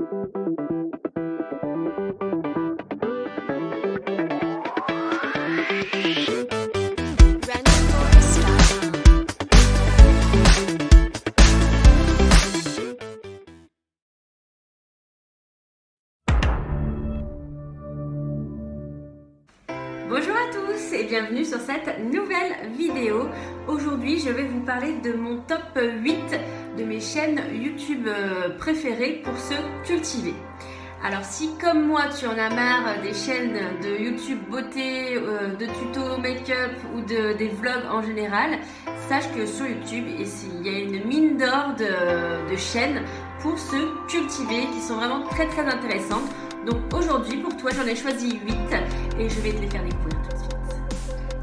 Bonjour à tous et bienvenue sur cette nouvelle vidéo. Aujourd'hui, je vais vous parler de mon top 8 de mes chaînes YouTube préférées pour se cultiver. Alors si comme moi tu en as marre des chaînes de YouTube beauté, de tutos make-up ou des vlogs en général, sache que sur YouTube il y a une mine d'or de chaînes pour se cultiver qui sont vraiment très intéressantes. Donc aujourd'hui pour toi j'en ai choisi 8 et je vais te les faire découvrir tout de suite.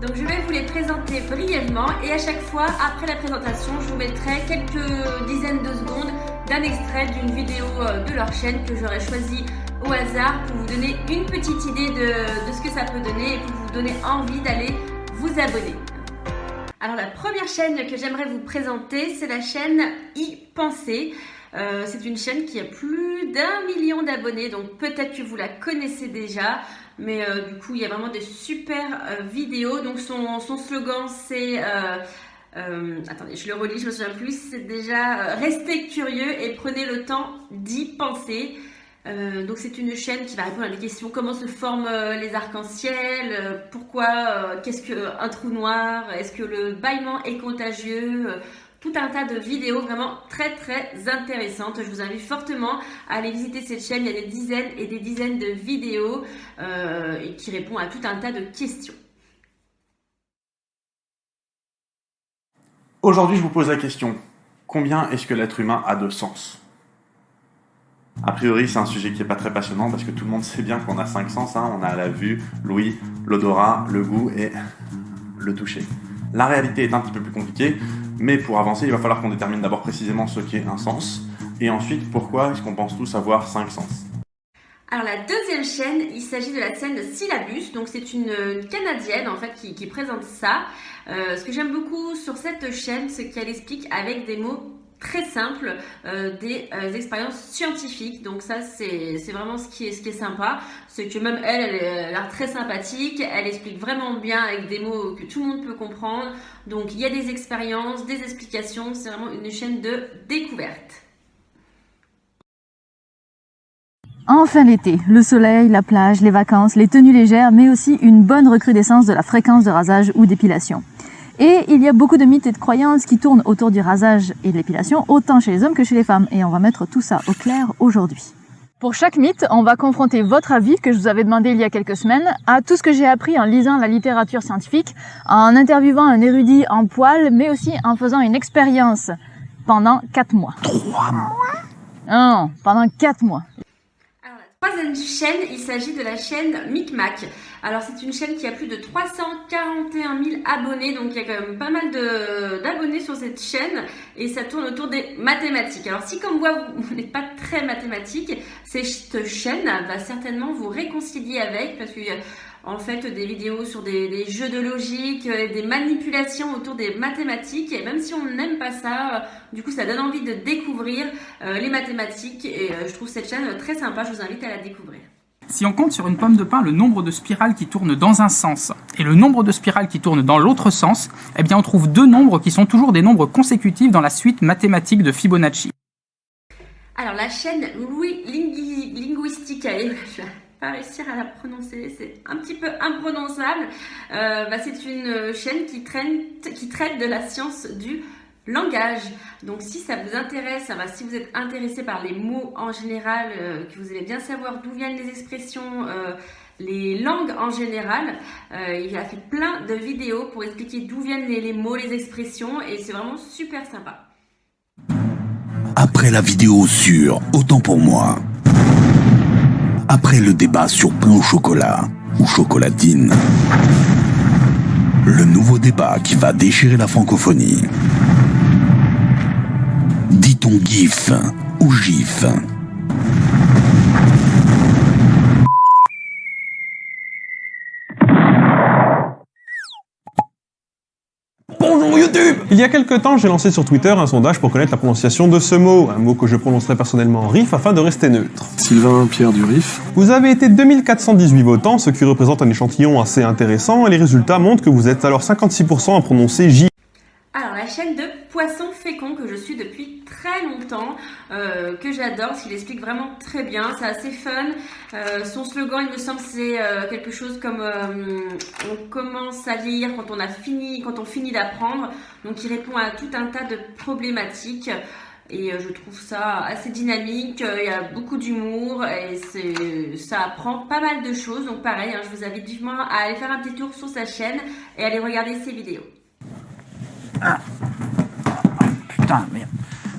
Donc je vais vous les présenter brièvement et à chaque fois après la présentation je vous mettrai quelques dizaines de secondes d'un extrait d'une vidéo de leur chaîne que j'aurais choisi au hasard pour vous donner une petite idée de ce que ça peut donner et pour vous donner envie d'aller vous abonner. Alors la première chaîne que j'aimerais vous présenter c'est la chaîne Y-Penser. C'est une chaîne qui a plus d'1 million d'abonnés, donc peut-être que vous la connaissez déjà, mais du coup il y a vraiment des super vidéos. Donc son slogan c'est, attendez je le relis, je me souviens plus, c'est déjà restez curieux et prenez le temps d'y penser. Donc c'est une chaîne qui va répondre à des questions, comment se forment les arcs-en-ciel, pourquoi, qu'est-ce qu'un trou noir, est-ce que le bâillement est contagieux, tout un tas de vidéos vraiment très intéressantes. Je vous invite fortement à aller visiter cette chaîne. Il y a des dizaines et des dizaines de vidéos qui répondent à tout un tas de questions. Aujourd'hui, je vous pose la question, combien est-ce que l'être humain a de sens ? A priori, c'est un sujet qui n'est pas très passionnant parce que tout le monde sait bien qu'on a 5 sens. On a la vue, l'ouïe, l'odorat, le goût et le toucher. La réalité est un petit peu plus compliquée, mais pour avancer, il va falloir qu'on détermine d'abord précisément ce qu'est un sens, et ensuite pourquoi est-ce qu'on pense tous avoir 5 sens. Alors la deuxième chaîne, il s'agit de la chaîne Syllabus, donc c'est une Canadienne en fait qui présente ça. Ce que j'aime beaucoup sur cette chaîne, c'est qu'elle explique avec des mots très simple des expériences scientifiques. Donc ça c'est vraiment ce qui est sympa, c'est que même elle a l'air très sympathique, elle explique vraiment bien avec des mots que tout le monde peut comprendre. Donc il y a des expériences, des explications, c'est vraiment une chaîne de découverte. Enfin l'été, le soleil, la plage, les vacances, les tenues légères, mais aussi une bonne recrudescence de la fréquence de rasage ou d'épilation. Et il y a beaucoup de mythes et de croyances qui tournent autour du rasage et de l'épilation, autant chez les hommes que chez les femmes. Et on va mettre tout ça au clair aujourd'hui. Pour chaque mythe, on va confronter votre avis, que je vous avais demandé il y a quelques semaines, à tout ce que j'ai appris en lisant la littérature scientifique, en interviewant un érudit en poil, mais aussi en faisant une expérience pendant 4 mois. 3 mois ? Non, pendant 4 mois. Troisième chaîne, il s'agit de la chaîne Micmac. Alors c'est une chaîne qui a plus de 341 000 abonnés, donc il y a quand même pas mal d'abonnés sur cette chaîne et ça tourne autour des mathématiques. Alors si comme moi vous n'êtes pas très mathématique, cette chaîne va certainement vous réconcilier avec, parce qu'il y a en fait des vidéos sur des jeux de logique, des manipulations autour des mathématiques, et même si on n'aime pas ça, du coup ça donne envie de découvrir les mathématiques et je trouve cette chaîne très sympa, je vous invite à la découvrir. Si on compte sur une pomme de pin le nombre de spirales qui tournent dans un sens et le nombre de spirales qui tournent dans l'autre sens, eh bien on trouve deux nombres qui sont toujours des nombres consécutifs dans la suite mathématique de Fibonacci. Alors la chaîne Linguistica, je vais pas réussir à la prononcer, c'est un petit peu imprononçable. C'est une chaîne qui traite de la science du langage. Donc si ça vous intéresse, si vous êtes intéressé par les mots en général, que vous allez bien savoir d'où viennent les expressions, les langues en général, il a fait plein de vidéos pour expliquer d'où viennent les mots, les expressions, et c'est vraiment super sympa. Après la vidéo sur Autant pour moi, après le débat sur pain au chocolat ou chocolatine, le nouveau débat qui va déchirer la francophonie. Dit-on GIF ou GIF? Bonjour YouTube, Il y a quelques temps, j'ai lancé sur Twitter un sondage pour connaître la prononciation de ce mot, un mot que je prononcerai personnellement RIF afin de rester neutre. Sylvain Pierre du RIF. Vous avez été 2418 votants, ce qui représente un échantillon assez intéressant, et les résultats montrent que vous êtes alors 56% à prononcer J. Alors la chaîne de Poisson Fécond que je suis depuis très longtemps, que j'adore, il explique vraiment très bien, c'est assez fun. Son slogan, il me semble, c'est quelque chose comme on commence à vieillir quand on finit d'apprendre. Donc il répond à tout un tas de problématiques. Et je trouve ça assez dynamique, il y a beaucoup d'humour et ça apprend pas mal de choses. Donc pareil, je vous invite vivement à aller faire un petit tour sur sa chaîne et aller regarder ses vidéos. Ah. Putain, merde.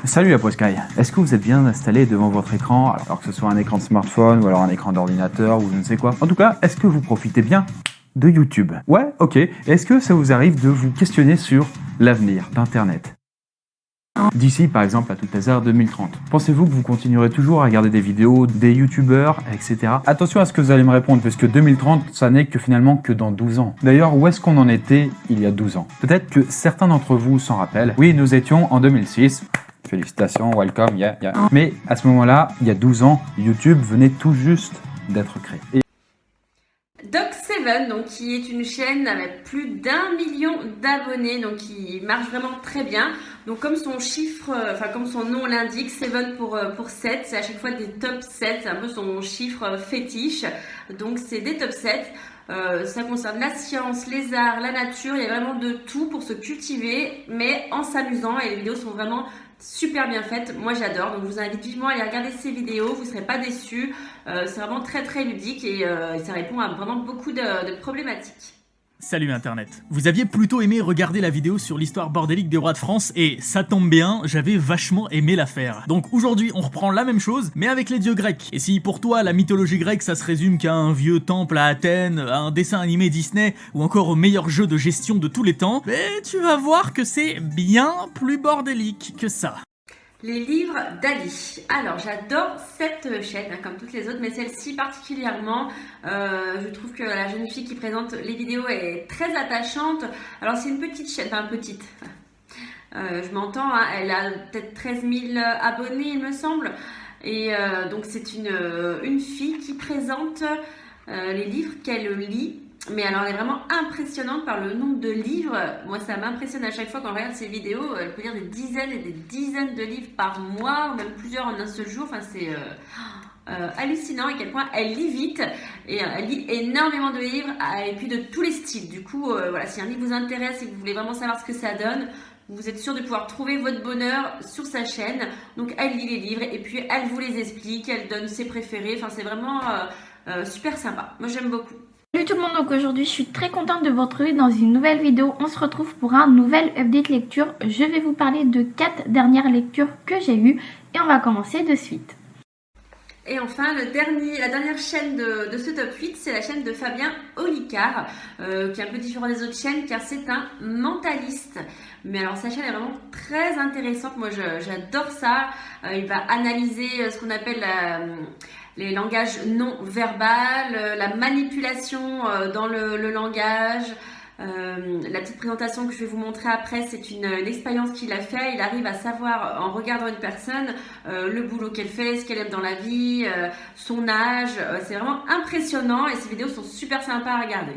Salut la Poscaille. Est-ce que vous êtes bien installé devant votre écran, alors que ce soit un écran de smartphone ou alors un écran d'ordinateur ou je ne sais quoi? En tout cas, est-ce que vous profitez bien de YouTube? Ouais, ok. Est-ce que ça vous arrive de vous questionner sur l'avenir d'Internet? D'ici par exemple à tout hasard 2030. Pensez-vous que vous continuerez toujours à regarder des vidéos, des youtubeurs, etc. Attention à ce que vous allez me répondre, parce que 2030, ça n'est que finalement que dans 12 ans. D'ailleurs, où est-ce qu'on en était il y a 12 ans? Peut-être que certains d'entre vous s'en rappellent. Oui, nous étions en 2006. Félicitations, welcome, yeah. Mais à ce moment-là, il y a 12 ans, YouTube venait tout juste d'être créé. Doc7, donc qui est une chaîne avec plus d'1 million d'abonnés, donc qui marche vraiment très bien. Donc comme son chiffre, comme son nom l'indique, 7 pour 7, c'est à chaque fois des top 7, c'est un peu son chiffre fétiche. Donc c'est des top 7. Ça concerne la science, les arts, la nature, il y a vraiment de tout pour se cultiver, mais en s'amusant, et les vidéos sont vraiment super bien faites, moi j'adore, donc je vous invite vivement à aller regarder ces vidéos, vous ne serez pas déçus, c'est vraiment très très ludique et ça répond à vraiment beaucoup de problématiques. Salut Internet. Vous aviez plutôt aimé regarder la vidéo sur l'histoire bordélique des rois de France et ça tombe bien, j'avais vachement aimé la faire. Donc aujourd'hui on reprend la même chose mais avec les dieux grecs. Et si pour toi la mythologie grecque ça se résume qu'à un vieux temple à Athènes, à un dessin animé Disney ou encore au meilleur jeu de gestion de tous les temps, tu vas voir que c'est bien plus bordélique que ça. Les livres d'Ali. Alors j'adore cette chaîne, comme toutes les autres, mais celle-ci particulièrement. Je trouve que la jeune fille qui présente les vidéos est très attachante. Alors c'est une petite chaîne, enfin petite. Je m'entends, elle a peut-être 13 000 abonnés il me semble. Et donc c'est une fille qui présente les livres qu'elle lit. Mais alors elle est vraiment impressionnante par le nombre de livres. Moi ça m'impressionne à chaque fois quand je regarde ses vidéos. Elle peut lire des dizaines et des dizaines de livres par mois, ou même plusieurs en un seul jour. Enfin c'est hallucinant à quel point elle lit vite. Et elle lit énormément de livres et puis de tous les styles. Du coup voilà, si un livre vous intéresse et que vous voulez vraiment savoir ce que ça donne, vous êtes sûr de pouvoir trouver votre bonheur sur sa chaîne. Donc elle lit les livres et puis elle vous les explique, elle donne ses préférés. Enfin c'est vraiment super sympa. Moi j'aime beaucoup. Salut tout le monde, donc aujourd'hui je suis très contente de vous retrouver dans une nouvelle vidéo. On se retrouve pour un nouvel update lecture. Je vais vous parler de 4 dernières lectures que j'ai eues et on va commencer de suite. Et enfin, la dernière chaîne de ce top 8, c'est la chaîne de Fabien Olicard, qui est un peu différent des autres chaînes car c'est un mentaliste. Mais alors sa chaîne est vraiment très intéressante, moi j'adore ça. Il va analyser ce qu'on appelle les langages non verbal, la manipulation dans le langage. La petite présentation que je vais vous montrer après, c'est une expérience qu'il a fait. Il arrive à savoir en regardant une personne le boulot qu'elle fait, ce qu'elle aime dans la vie, son âge. C'est vraiment impressionnant et ces vidéos sont super sympas à regarder.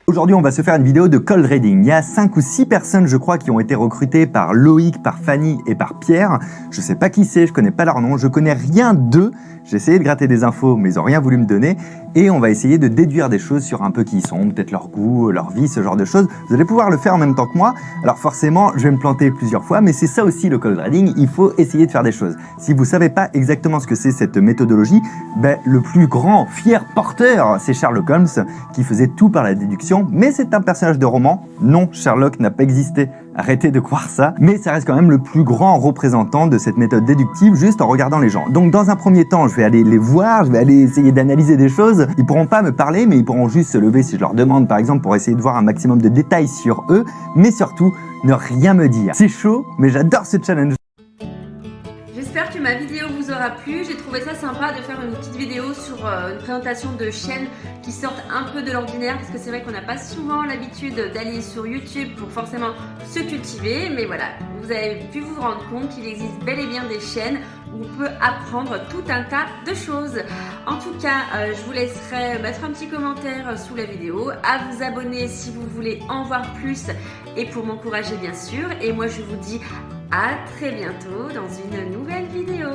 Aujourd'hui, on va se faire une vidéo de cold reading. Il y a 5 ou 6 personnes, je crois, qui ont été recrutées par Loïc, par Fanny et par Pierre. Je sais pas qui c'est, je connais pas leur nom, je connais rien d'eux. J'ai essayé de gratter des infos, mais ils ont rien voulu me donner. Et on va essayer de déduire des choses sur un peu qui ils sont, peut-être leur goût, leur vie, ce genre de choses. Vous allez pouvoir le faire en même temps que moi. Alors forcément, je vais me planter plusieurs fois, mais c'est ça aussi le cold reading. Il faut essayer de faire des choses. Si vous savez pas exactement ce que c'est cette méthodologie, le plus grand, fier porteur, c'est Sherlock Holmes, qui faisait tout par la déduction. Mais c'est un personnage de roman. Non, Sherlock n'a pas existé. Arrêtez de croire ça. Mais ça reste quand même le plus grand représentant de cette méthode déductive, juste en regardant les gens. Donc dans un premier temps, je vais aller les voir, je vais aller essayer d'analyser des choses. Ils pourront pas me parler, mais ils pourront juste se lever si je leur demande, par exemple, pour essayer de voir un maximum de détails sur eux. Mais surtout, ne rien me dire. C'est chaud, mais j'adore ce challenge. J'espère que ma vidéo vous aura plu. J'ai trouvé ça sympa de faire une petite vidéo sur une présentation de chaînes qui sortent un peu de l'ordinaire, parce que c'est vrai qu'on n'a pas souvent l'habitude d'aller sur YouTube pour forcément se cultiver, mais voilà, vous avez pu vous rendre compte qu'il existe bel et bien des chaînes où on peut apprendre tout un tas de choses. En tout cas, je vous laisserai mettre un petit commentaire sous la vidéo, à vous abonner si vous voulez en voir plus et pour m'encourager bien sûr. Et moi je vous dis à très bientôt dans une nouvelle vidéo.